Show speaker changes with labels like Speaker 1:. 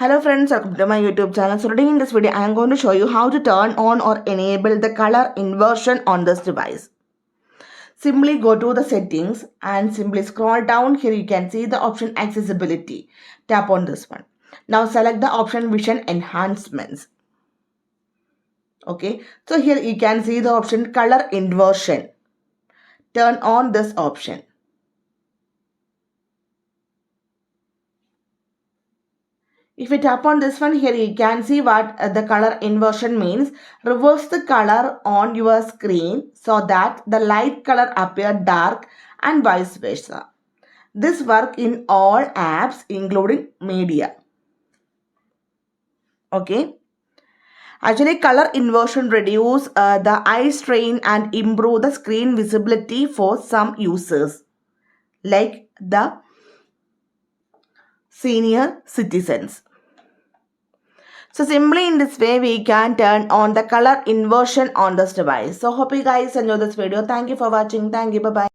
Speaker 1: Hello friends, welcome to my YouTube channel. So today in this video, I am going to show you how to turn on or enable the color inversion on this device. Simply go to the settings and simply scroll down. Here you can see the option accessibility. Tap on this one. Now select the option vision enhancements. Okay, so here you can see the option color inversion. Turn on this option. If you tap on this one, here you can see what the color inversion means. Reverse the color on your screen so that the light color appear dark and vice versa. This work in all apps including media. Okay. Actually, color inversion reduce the eye strain and improve the screen visibility for some users like the senior citizens. So simply in this way, we can turn on the color inversion on this device. So hope you guys enjoy this video. Thank you for watching. Thank you. Bye-bye.